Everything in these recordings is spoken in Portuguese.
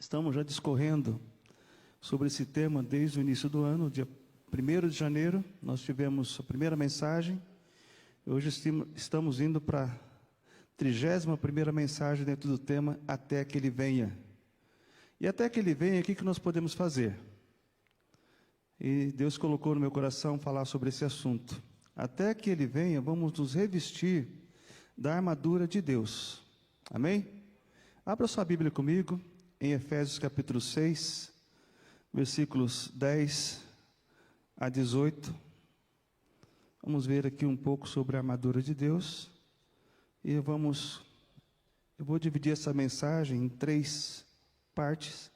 Estamos já discorrendo sobre esse tema desde o início do ano, dia 1º de janeiro, nós tivemos a primeira mensagem. Hoje estamos indo para a 31ª mensagem dentro do tema Até que Ele Venha. E até que Ele venha, o que nós podemos fazer? E Deus colocou no meu coração falar sobre esse assunto. Até que Ele venha, vamos nos revestir da armadura de Deus. Amém? Abra sua Bíblia comigo, em Efésios capítulo 6, versículos 10 a 18. Vamos ver aqui um pouco sobre a armadura de Deus. E eu vou dividir essa mensagem em 3 partes.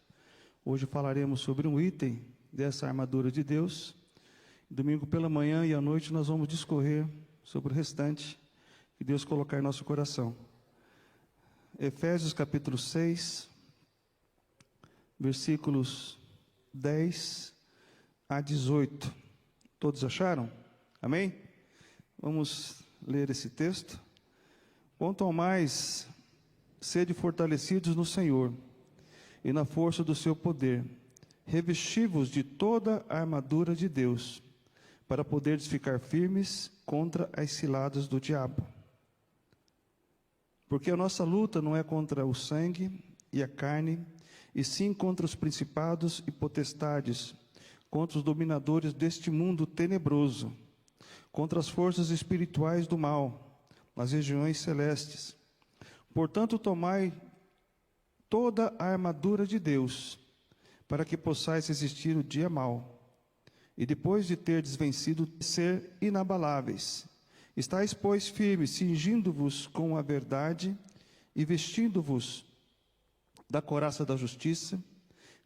Hoje falaremos sobre um item dessa armadura de Deus. Domingo pela manhã e à noite nós vamos discorrer sobre o restante que Deus colocar em nosso coração. Efésios capítulo 6, versículos 10 a 18. Todos acharam? Amém? Vamos ler esse texto. Quanto ao mais, sede fortalecidos no Senhor e na força do seu poder, revesti-vos de toda a armadura de Deus, para poderes ficar firmes contra as ciladas do diabo. Porque a nossa luta não é contra o sangue e a carne, e sim contra os principados e potestades, contra os dominadores deste mundo tenebroso, contra as forças espirituais do mal, nas regiões celestes. Portanto, tomai toda a armadura de Deus, para que possais resistir o dia mau, e depois de terdes vencido, ser inabaláveis. Estais, pois, firmes, cingindo-vos com a verdade e vestindo-vos da couraça da justiça,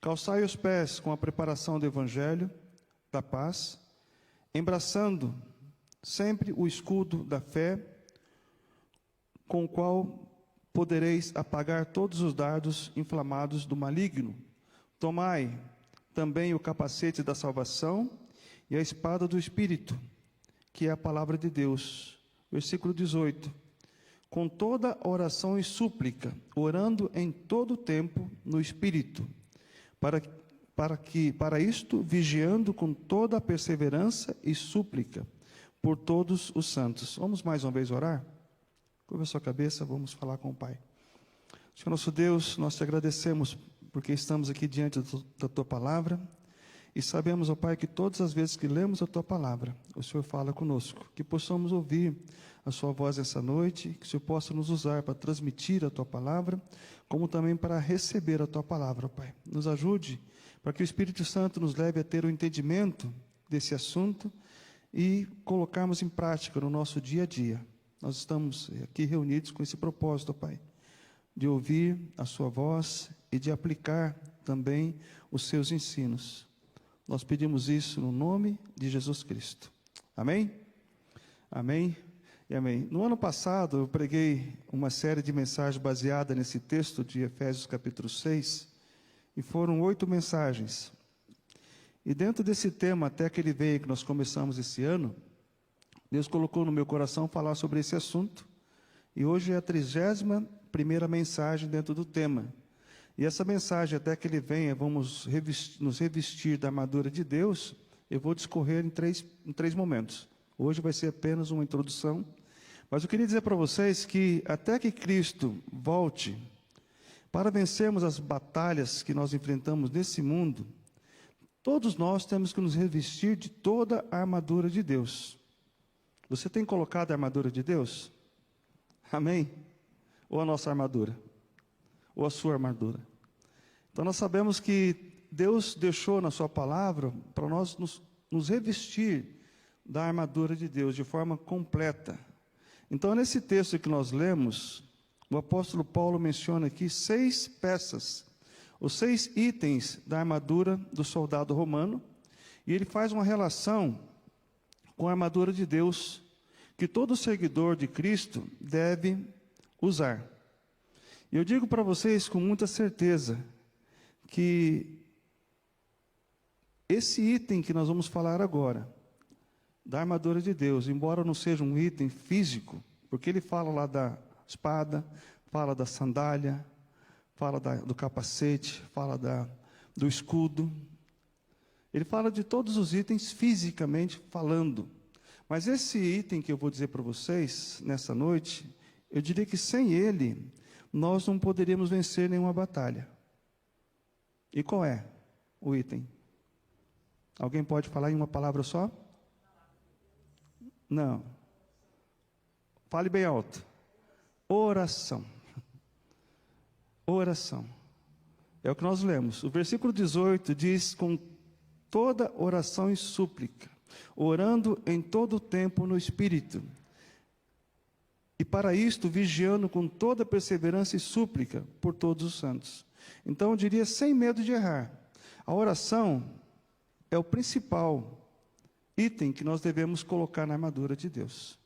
calçai os pés com a preparação do evangelho da paz, embraçando sempre o escudo da fé, com o qual podereis apagar todos os dardos inflamados do maligno. Tomai também o capacete da salvação e a espada do Espírito, que é a palavra de Deus. Versículo 18. Com toda oração e súplica, orando em todo o tempo no Espírito, para isto, vigiando com toda a perseverança e súplica, por todos os santos. Vamos mais uma vez orar? Curva a sua cabeça, vamos falar com o Pai. Senhor nosso Deus, nós te agradecemos porque estamos aqui diante da Tua Palavra e sabemos, ó Pai, que todas as vezes que lemos a Tua Palavra, o Senhor fala conosco, que possamos ouvir a Sua voz essa noite, que o Senhor possa nos usar para transmitir a Tua Palavra, como também para receber a Tua Palavra, ó Pai. Nos ajude para que o Espírito Santo nos leve a ter o entendimento desse assunto e colocarmos em prática no nosso dia a dia. Nós estamos aqui reunidos com esse propósito, ó Pai, de ouvir a Sua voz e de aplicar também os Seus ensinos. Nós pedimos isso no nome de Jesus Cristo. Amém? Amém e amém. No ano passado eu preguei uma série de mensagens baseada nesse texto de Efésios capítulo 6, e foram 8 mensagens. E dentro desse tema, até que ele veio, que nós começamos esse ano, Deus colocou no meu coração falar sobre esse assunto, e hoje é a 31ª mensagem dentro do tema. E essa mensagem, até que Ele venha, vamos nos revestir da armadura de Deus, eu vou discorrer em três momentos. Hoje vai ser apenas uma introdução, mas eu queria dizer para vocês que até que Cristo volte, para vencermos as batalhas que nós enfrentamos nesse mundo, todos nós temos que nos revestir de toda a armadura de Deus. Você tem colocado a armadura de Deus? Amém? Ou a nossa armadura? Ou a sua armadura? Então nós sabemos que Deus deixou na sua palavra para nós nos revestir da armadura de Deus de forma completa. Então nesse texto que nós lemos, o apóstolo Paulo menciona aqui 6 peças, os 6 itens da armadura do soldado romano, e ele faz uma relação com a armadura de Deus, que todo seguidor de Cristo deve usar. E eu digo para vocês com muita certeza, que esse item que nós vamos falar agora, da armadura de Deus, embora não seja um item físico, porque ele fala lá da espada, fala da sandália, fala do capacete, fala do escudo. Ele fala de todos os itens fisicamente falando. Mas esse item que eu vou dizer para vocês nessa noite, eu diria que sem ele, nós não poderíamos vencer nenhuma batalha. E qual é o item? Alguém pode falar em uma palavra só? Não. Fale bem alto. Oração. Oração. É o que nós lemos. O versículo 18 diz: com toda oração e súplica, orando em todo o tempo no Espírito. E para isto, vigiando com toda perseverança e súplica por todos os santos. Então, eu diria, sem medo de errar, a oração é o principal item que nós devemos colocar na armadura de Deus.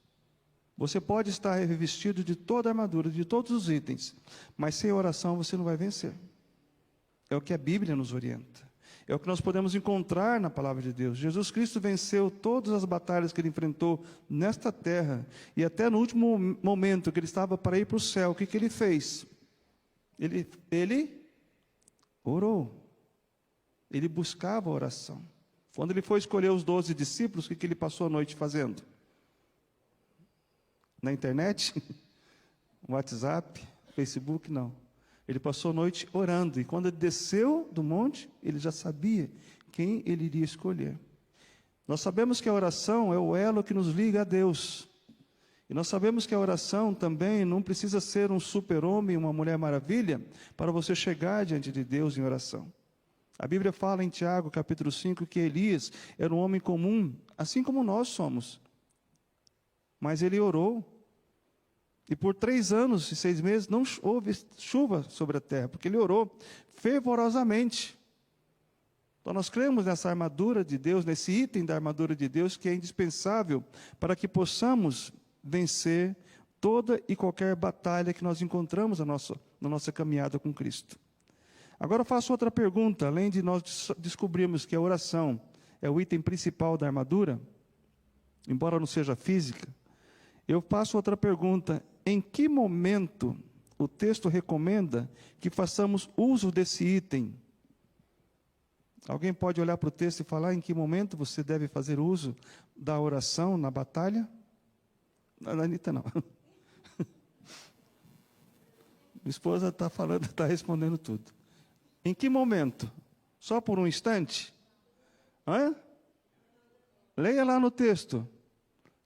Você pode estar revestido de toda a armadura, de todos os itens, mas sem oração você não vai vencer. É o que a Bíblia nos orienta. É o que nós podemos encontrar na palavra de Deus. Jesus Cristo venceu todas as batalhas que ele enfrentou nesta terra. E até no último momento que ele estava para ir para o céu, o que ele fez? Ele orou. Ele buscava a oração. Quando ele foi escolher os 12 discípulos, o que ele passou a noite fazendo? Na internet? WhatsApp? Facebook? Não. Ele passou a noite orando, e quando ele desceu do monte, ele já sabia quem ele iria escolher. Nós sabemos que a oração é o elo que nos liga a Deus. E nós sabemos que a oração também não precisa ser um super-homem, uma mulher maravilha, para você chegar diante de Deus em oração. A Bíblia fala em Tiago, capítulo 5, que Elias era um homem comum, assim como nós somos. Mas ele orou. E por 3 anos e 6 meses não houve chuva sobre a terra, porque ele orou fervorosamente. Então nós cremos nessa armadura de Deus, nesse item da armadura de Deus, que é indispensável para que possamos vencer toda e qualquer batalha que nós encontramos na nossa caminhada com Cristo. Agora eu faço outra pergunta, além de nós descobrirmos que a oração é o item principal da armadura, embora não seja física, eu faço outra pergunta: em que momento o texto recomenda que façamos uso desse item? Alguém pode olhar para o texto e falar em que momento você deve fazer uso da oração na batalha? Não, Anitta, não. Minha esposa está falando, está respondendo tudo. Em que momento? Só por um instante? Hã? Leia lá no texto.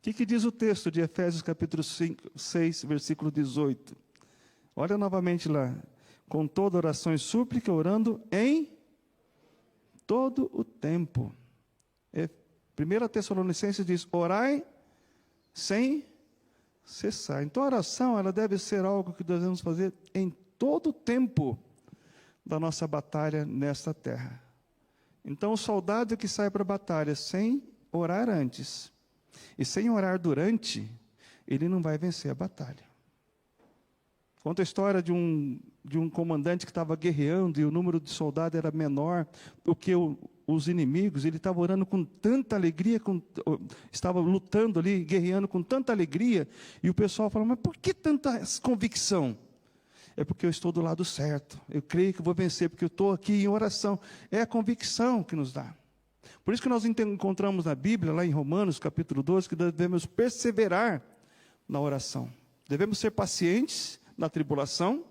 O que diz o texto de Efésios capítulo 6, versículo 18? Olha novamente lá. Com toda oração e súplica, orando em todo o tempo. 1 Tessalonicenses diz: orai sem cessar. Então a oração, ela deve ser algo que devemos fazer em todo o tempo da nossa batalha nesta terra. Então o soldado que sai para a batalha sem orar antes e sem orar durante, ele não vai vencer a batalha. Conta a história de um comandante que estava guerreando e o número de soldados era menor do que os inimigos. Ele estava orando com tanta alegria, estava lutando ali, guerreando com tanta alegria, e o pessoal falou: mas por que tanta convicção? É porque eu estou do lado certo, eu creio que vou vencer, porque eu estou aqui em oração. É a convicção que nos dá. Por isso que nós encontramos na Bíblia, lá em Romanos, capítulo 12, que devemos perseverar na oração. Devemos ser pacientes na tribulação,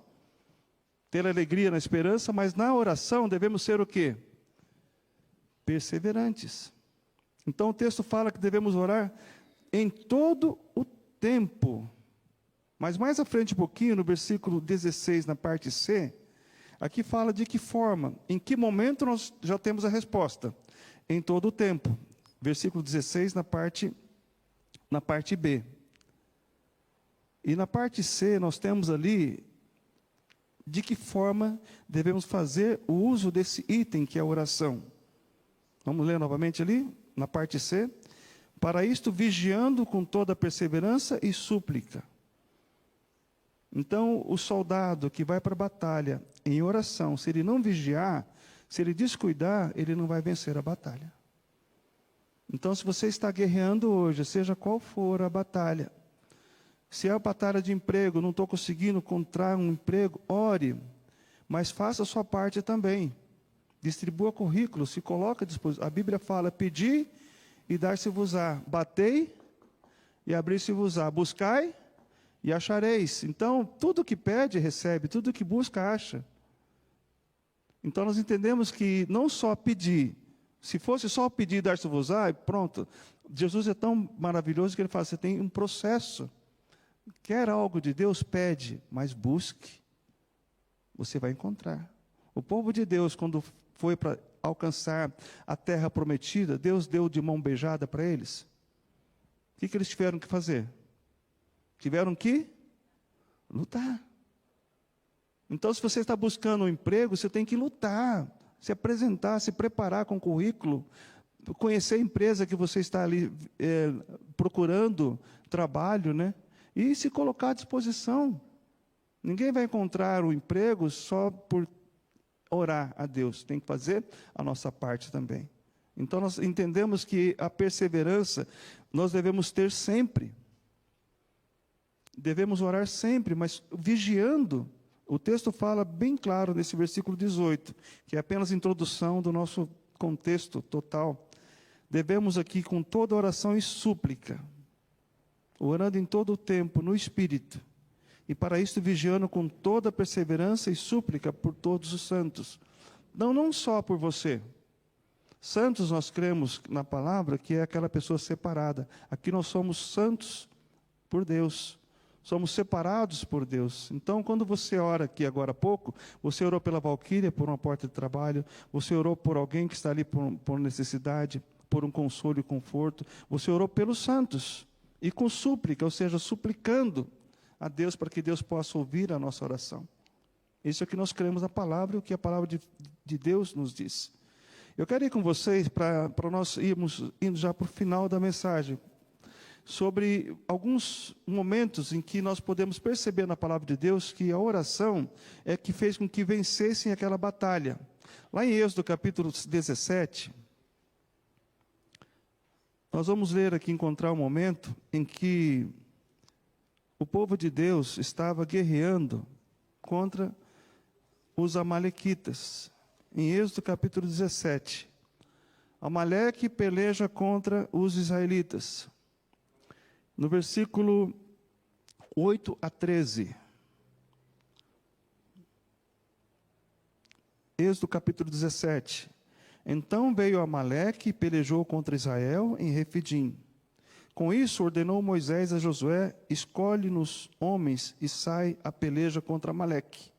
ter alegria na esperança, mas na oração devemos ser o quê? Perseverantes. Então o texto fala que devemos orar em todo o tempo. Mas mais à frente um pouquinho, no versículo 16, na parte C, aqui fala de que forma, em que momento nós já temos a resposta. Em todo o tempo. Versículo 16, na parte B. E na parte C, nós temos ali de que forma devemos fazer o uso desse item que é a oração. Vamos ler novamente ali, na parte C. Para isto, vigiando com toda perseverança e súplica. Então, o soldado que vai para a batalha em oração, se ele não vigiar, se ele descuidar, ele não vai vencer a batalha. Então, se você está guerreando hoje, seja qual for a batalha, se é a batalha de emprego, não estou conseguindo encontrar um emprego, ore, mas faça a sua parte também. Distribua currículos, se coloca à disposição. A Bíblia fala, pedi e dar-se-vos-á, batei e abrir-se-vos-á, buscai e achareis. Então, tudo que pede, recebe, tudo que busca, acha. Então, nós entendemos que não só pedir, se fosse só pedir e dar-se-vos-á, pronto. Jesus é tão maravilhoso que ele fala, você tem um processo. Quer algo de Deus, pede, mas busque. Você vai encontrar. O povo de Deus, quando foi para alcançar a terra prometida, Deus deu de mão beijada para eles. O que eles tiveram que fazer? Tiveram que lutar. Então, se você está buscando um emprego, você tem que lutar, se apresentar, se preparar com currículo, conhecer a empresa que você está ali procurando trabalho, né? E se colocar à disposição. Ninguém vai encontrar o emprego só por orar a Deus. Tem que fazer a nossa parte também. Então, nós entendemos que a perseverança nós devemos ter sempre. Devemos orar sempre, mas vigiando. O texto fala bem claro nesse versículo 18, que é apenas a introdução do nosso contexto total. Devemos aqui, com toda oração e súplica, orando em todo o tempo, no Espírito, e para isto vigiando com toda perseverança e súplica por todos os santos. Não só por você. Santos, nós cremos na palavra que é aquela pessoa separada. Aqui nós somos santos por Deus. Somos separados por Deus. Então, quando você ora aqui agora há pouco, você orou pela Valquíria, por uma porta de trabalho, você orou por alguém que está ali por necessidade, por um consolo e conforto, você orou pelos santos, e com súplica, ou seja, suplicando a Deus para que Deus possa ouvir a nossa oração. Isso é o que nós cremos na palavra e o que a palavra de Deus nos diz. Eu quero ir com vocês para nós irmos indo já para o final da mensagem, sobre alguns momentos em que nós podemos perceber na palavra de Deus que a oração é que fez com que vencessem aquela batalha. Lá em Êxodo capítulo 17, nós vamos ler aqui, encontrar um momento em que o povo de Deus estava guerreando contra os amalequitas. Em Êxodo capítulo 17, Amaleque peleja contra os israelitas. No versículo 8 a 13. Êxodo capítulo 17. Então veio Amaleque e pelejou contra Israel em Refidim. Com isso ordenou Moisés a Josué, escolhe-nos homens e sai a peleja contra Amaleque.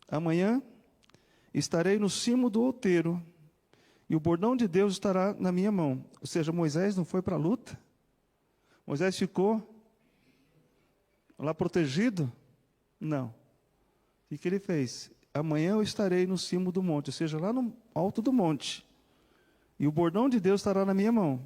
Amanhã estarei no cimo do outeiro, e o bordão de Deus estará na minha mão. Ou seja, Moisés não foi para a luta? Moisés ficou lá protegido? Não. O que ele fez? Amanhã eu estarei no cimo do monte, ou seja, lá no alto do monte. E o bordão de Deus estará na minha mão.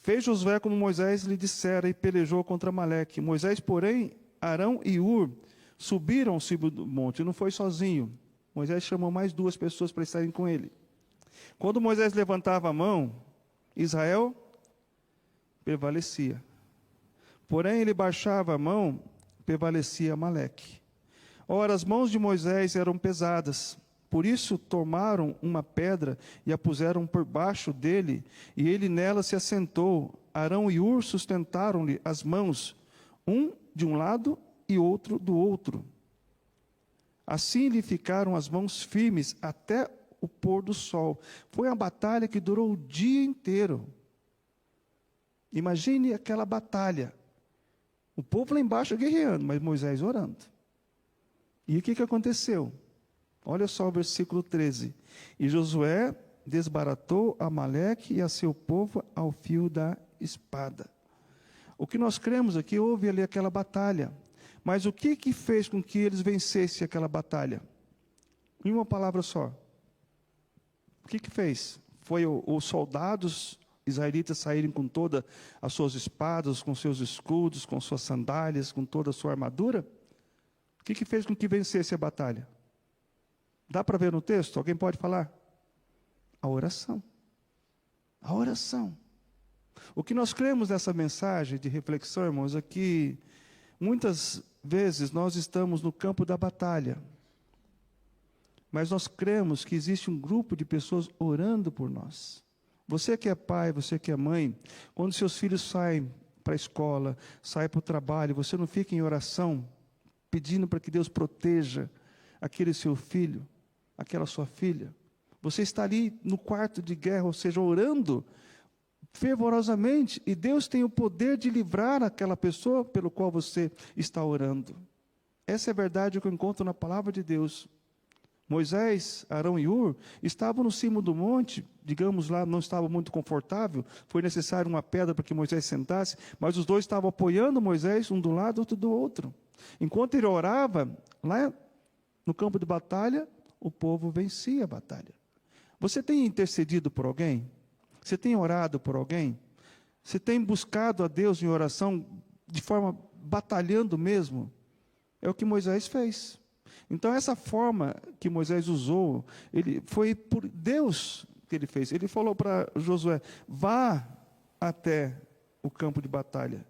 Fez Josué como Moisés lhe dissera e pelejou contra Amaleque. Moisés, porém, Arão e Ur subiram ao cimo do monte. Não foi sozinho. Moisés chamou mais 2 pessoas para estarem com ele. Quando Moisés levantava a mão, Israel prevalecia. Porém, ele baixava a mão, prevalecia Amaleque. Ora, as mãos de Moisés eram pesadas, por isso tomaram uma pedra e a puseram por baixo dele, e ele nela se assentou. Arão e Ur sustentaram-lhe as mãos, um de um lado e outro do outro. Assim lhe ficaram as mãos firmes até o pôr do sol. Foi uma batalha que durou o dia inteiro. Imagine aquela batalha. O povo lá embaixo guerreando, mas Moisés orando. E o que aconteceu? Olha só o versículo 13. E Josué desbaratou Amaleque e a seu povo ao fio da espada. O que nós cremos aqui, houve ali aquela batalha. Mas o que fez com que eles vencessem aquela batalha? Em uma palavra só. O que fez? Foi os soldados israelitas saírem com todas as suas espadas, com seus escudos, com suas sandálias, com toda a sua armadura? O que fez com que vencesse a batalha? Dá para ver no texto? Alguém pode falar? A oração. A oração. O que nós cremos nessa mensagem de reflexão, irmãos, é que muitas vezes nós estamos no campo da batalha, mas nós cremos que existe um grupo de pessoas orando por nós. Você que é pai, você que é mãe, quando seus filhos saem para a escola, saem para o trabalho, você não fica em oração, pedindo para que Deus proteja aquele seu filho, aquela sua filha? Você está ali no quarto de guerra, ou seja, orando fervorosamente, e Deus tem o poder de livrar aquela pessoa pelo qual você está orando. Essa é a verdade que eu encontro na palavra de Deus. Moisés, Arão e Hur estavam no cimo do monte, digamos lá, não estava muito confortável, foi necessário uma pedra para que Moisés sentasse, mas os dois estavam apoiando Moisés, um do lado, outro do outro. Enquanto ele orava, lá no campo de batalha, o povo vencia a batalha. Você tem intercedido por alguém? Você tem orado por alguém? Você tem buscado a Deus em oração de forma batalhando mesmo? É o que Moisés fez. Então, essa forma que Moisés usou, foi por Deus que ele fez. Ele falou para Josué: vá até o campo de batalha,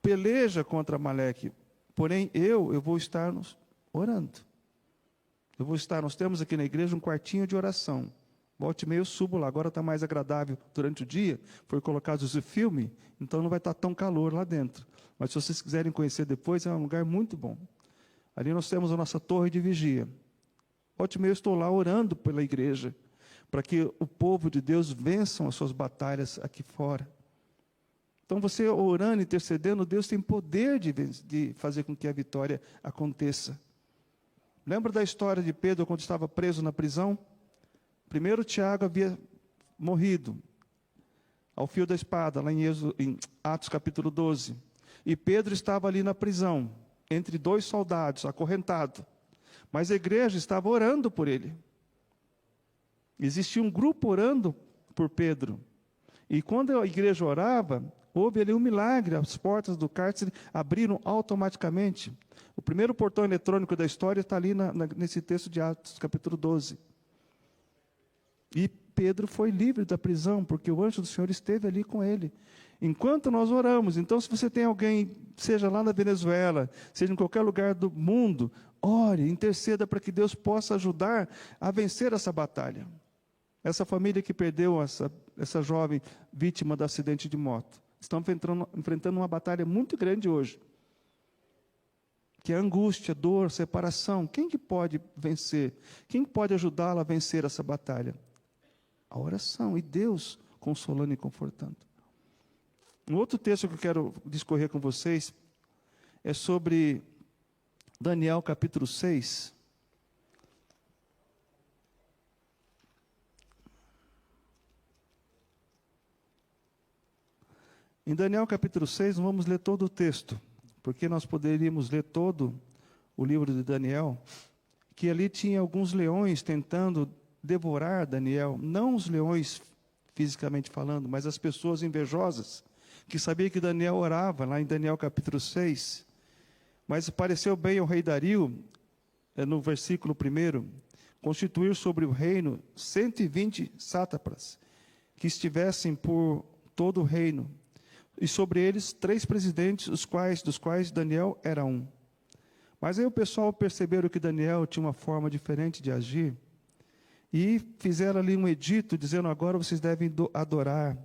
peleja contra Amaleque, porém eu vou estar orando. Nós temos aqui na igreja um quartinho de oração. Volte e meia eu subo lá, agora está mais agradável durante o dia, foi colocado o filme, então não vai estar tão calor lá dentro. Mas se vocês quiserem conhecer depois, é um lugar muito bom. Ali nós temos a nossa torre de vigia. Volte e meia eu estou lá orando pela igreja, para que o povo de Deus vençam as suas batalhas aqui fora. Então você orando, intercedendo, Deus tem poder de fazer com que a vitória aconteça. Lembra da história de Pedro quando estava preso na prisão? Primeiro Tiago havia morrido ao fio da espada, lá em Atos capítulo 12. E Pedro estava ali na prisão, entre dois soldados, acorrentado. Mas a igreja estava orando por ele. Existia um grupo orando por Pedro. E quando a igreja orava, houve ali um milagre, as portas do cárcere abriram automaticamente. O primeiro portão eletrônico da história está ali nesse texto de Atos capítulo 12. E Pedro foi livre da prisão, porque o anjo do Senhor esteve ali com ele. Enquanto nós oramos, então se você tem alguém, seja lá na Venezuela, seja em qualquer lugar do mundo, ore, interceda para que Deus possa ajudar a vencer essa batalha. Essa família que perdeu essa jovem vítima do acidente de moto, estão enfrentando uma batalha muito grande hoje, que é angústia, dor, separação. Quem que pode vencer? Quem pode ajudá-la a vencer essa batalha? A oração, e Deus consolando e confortando. Um outro texto que eu quero discorrer com vocês é sobre Daniel capítulo 6. Em Daniel capítulo 6, não vamos ler todo o texto, porque nós poderíamos ler todo o livro de Daniel, que ali tinha alguns leões tentando devorar Daniel, não os leões fisicamente falando, mas as pessoas invejosas, que sabiam que Daniel orava, lá em Daniel capítulo 6, mas pareceu bem ao rei Dario, no versículo 1, constituir sobre o reino 120 sátrapas, que estivessem por todo o reino, e sobre eles 3 presidentes, dos quais Daniel era um. Mas aí o pessoal perceberam que Daniel tinha uma forma diferente de agir, e fizeram ali um edito, dizendo: agora vocês devem adorar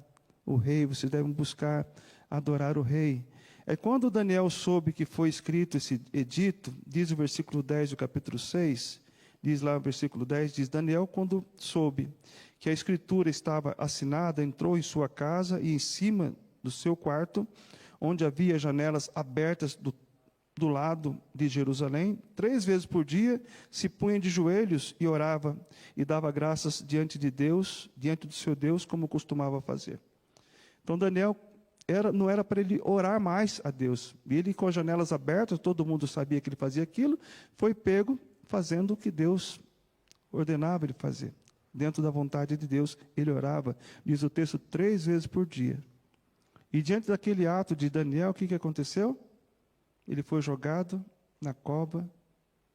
o rei, vocês devem buscar adorar o rei. É quando Daniel soube que foi escrito esse edito, diz o versículo 10 do capítulo 6, diz lá o versículo 10, diz: Daniel, quando soube que a escritura estava assinada, entrou em sua casa e em cima do seu quarto, onde havia janelas abertas do lado de Jerusalém, 3 vezes por dia, se punha de joelhos e orava, e dava graças diante de Deus, diante do seu Deus, como costumava fazer. Então Daniel, não era para ele orar mais a Deus. E ele, com as janelas abertas, todo mundo sabia que ele fazia aquilo, foi pego fazendo o que Deus ordenava ele fazer. Dentro da vontade de Deus, ele orava, diz o texto, 3 vezes por dia. E diante daquele ato de Daniel, o que aconteceu? Ele foi jogado na cova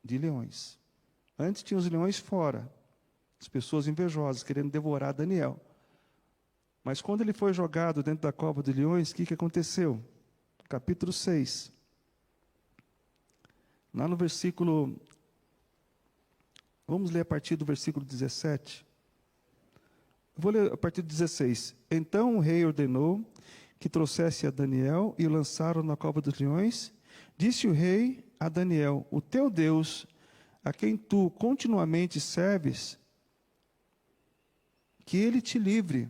de leões. Antes tinha os leões fora, as pessoas invejosas, querendo devorar Daniel. Mas quando ele foi jogado dentro da cova de leões, o que aconteceu? Capítulo 6. Lá no versículo Vamos ler a partir do versículo 17. Vou ler a partir do 16. Então o rei ordenou que trouxesse a Daniel e o lançaram na cova dos leões. Disse o rei a Daniel: o teu Deus, a quem tu continuamente serves, que ele te livre.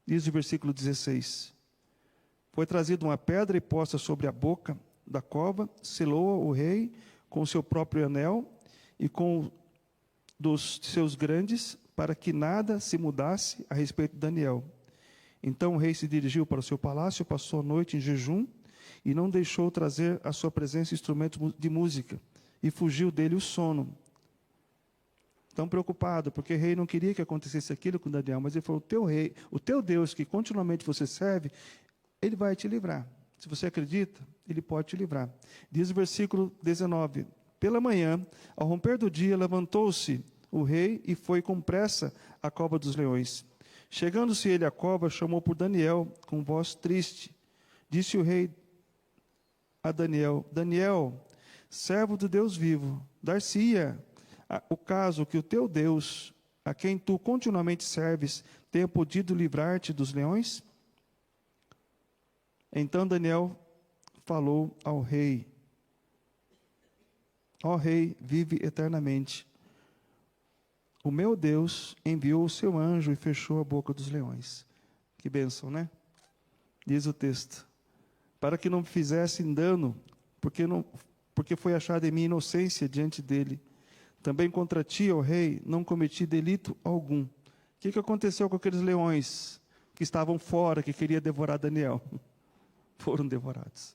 Diz o versículo 16. Foi trazida uma pedra e posta sobre a boca da cova, selou o rei com o seu próprio anel e com dos seus grandes, para que nada se mudasse a respeito de Daniel. Então o rei se dirigiu para o seu palácio, passou a noite em jejum e não deixou trazer à sua presença instrumentos de música, e fugiu dele o sono. Tão preocupado, porque o rei não queria que acontecesse aquilo com Daniel, mas ele falou: o teu rei, o teu Deus que continuamente você serve, ele vai te livrar. Se você acredita, ele pode te livrar. Diz o versículo 19: pela manhã, ao romper do dia, levantou-se o rei e foi com pressa à cova dos leões. Chegando-se ele à cova, chamou por Daniel com voz triste. Disse o rei a Daniel: Daniel, servo do Deus vivo, dar-se-ia o caso que o teu Deus, a quem tu continuamente serves, tenha podido livrar-te dos leões? Então Daniel falou ao rei: ó rei, vive eternamente. O meu Deus enviou o seu anjo e fechou a boca dos leões. Que bênção, né? Diz o texto: para que não me fizessem dano, porque foi achada em mim inocência diante dele. Também contra ti, ó rei, não cometi delito algum. O que aconteceu com aqueles leões que estavam fora, que queriam devorar Daniel? Foram devorados.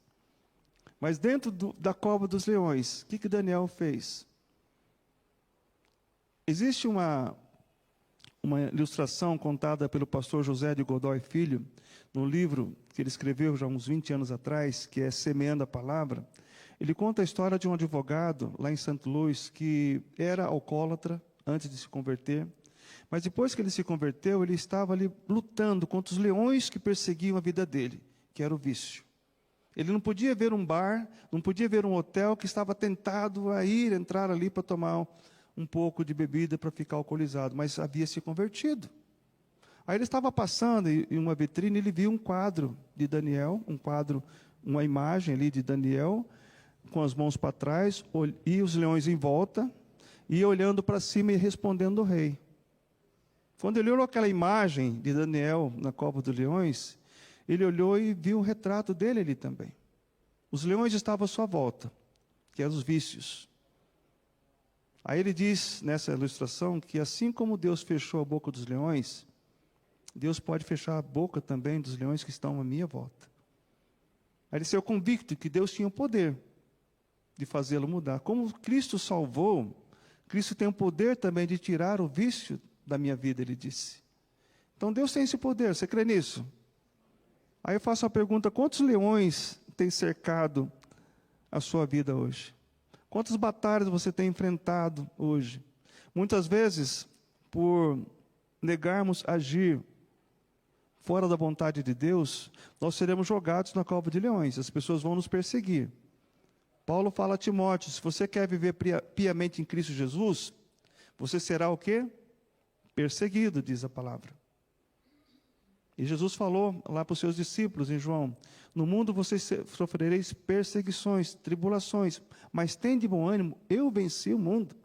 Mas dentro da cova dos leões, o que Daniel fez? Existe uma ilustração contada pelo pastor José de Godoy Filho, num livro que ele escreveu já uns 20 anos atrás, que é Semeando a Palavra. Ele conta a história de um advogado lá em St. Louis que era alcoólatra antes de se converter, mas depois que ele se converteu, ele estava ali lutando contra os leões que perseguiam a vida dele, que era o vício. Ele não podia ver um bar, não podia ver um hotel que estava tentado a entrar ali para tomar um pouco de bebida para ficar alcoolizado, mas havia se convertido. Aí ele estava passando em uma vitrine, ele viu um quadro de Daniel, uma imagem ali de Daniel, com as mãos para trás, e os leões em volta, e olhando para cima e respondendo ao rei. Quando ele olhou aquela imagem de Daniel na cova dos leões, ele olhou e viu o retrato dele ali também. Os leões estavam à sua volta, que eram os vícios. Aí ele diz, nessa ilustração, que assim como Deus fechou a boca dos leões, Deus pode fechar a boca também dos leões que estão à minha volta. Aí ele saiu convicto que Deus tinha o poder de fazê-lo mudar. Como Cristo salvou, Cristo tem o poder também de tirar o vício da minha vida, ele disse. Então Deus tem esse poder, você crê nisso? Aí eu faço a pergunta: quantos leões têm cercado a sua vida hoje? Quantas batalhas você tem enfrentado hoje? Muitas vezes, por negarmos agir fora da vontade de Deus, nós seremos jogados na cova de leões, as pessoas vão nos perseguir. Paulo fala a Timóteo: se você quer viver piamente em Cristo Jesus, você será o quê? Perseguido, diz a palavra. E Jesus falou lá para os seus discípulos em João: no mundo vocês sofrereis perseguições, tribulações, mas tende bom ânimo, eu venci o mundo.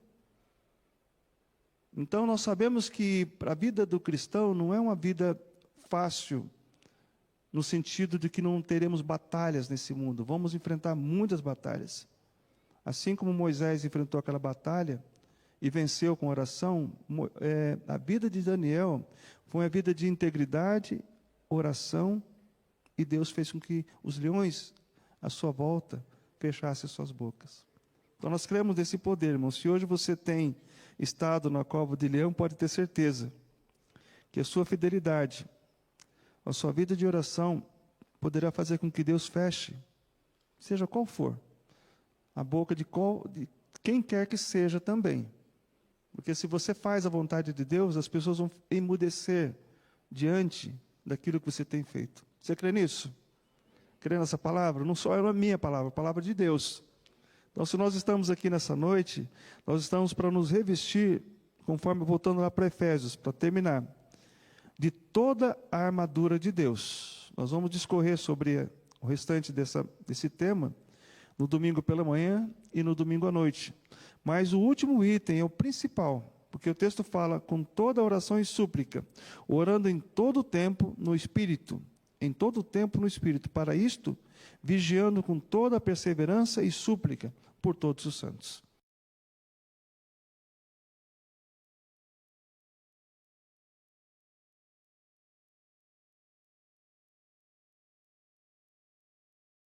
Então nós sabemos que a vida do cristão não é uma vida fácil, no sentido de que não teremos batalhas nesse mundo. Vamos enfrentar muitas batalhas. Assim como Moisés enfrentou aquela batalha e venceu com oração, a vida de Daniel foi uma vida de integridade, oração, e Deus fez com que os leões à sua volta fechassem suas bocas. Então nós cremos nesse poder, irmão. Se hoje você tem estado na cova de leão, pode ter certeza que a sua fidelidade, a sua vida de oração poderá fazer com que Deus feche, seja qual for, a boca de quem quer que seja também. Porque se você faz a vontade de Deus, as pessoas vão emudecer diante daquilo que você tem feito. Você crê nisso? Crê nessa palavra? Não só é a minha palavra, a palavra de Deus. Então, se nós estamos aqui nessa noite, nós estamos para nos revestir, conforme voltando lá para Efésios, para terminar, de toda a armadura de Deus. Nós vamos discorrer sobre o restante desse tema no domingo pela manhã e no domingo à noite. Mas o último item é o principal, porque o texto fala com toda oração e súplica, orando em todo o tempo no Espírito, em todo o tempo no Espírito. Para isto, vigiando com toda a perseverança e súplica por todos os santos.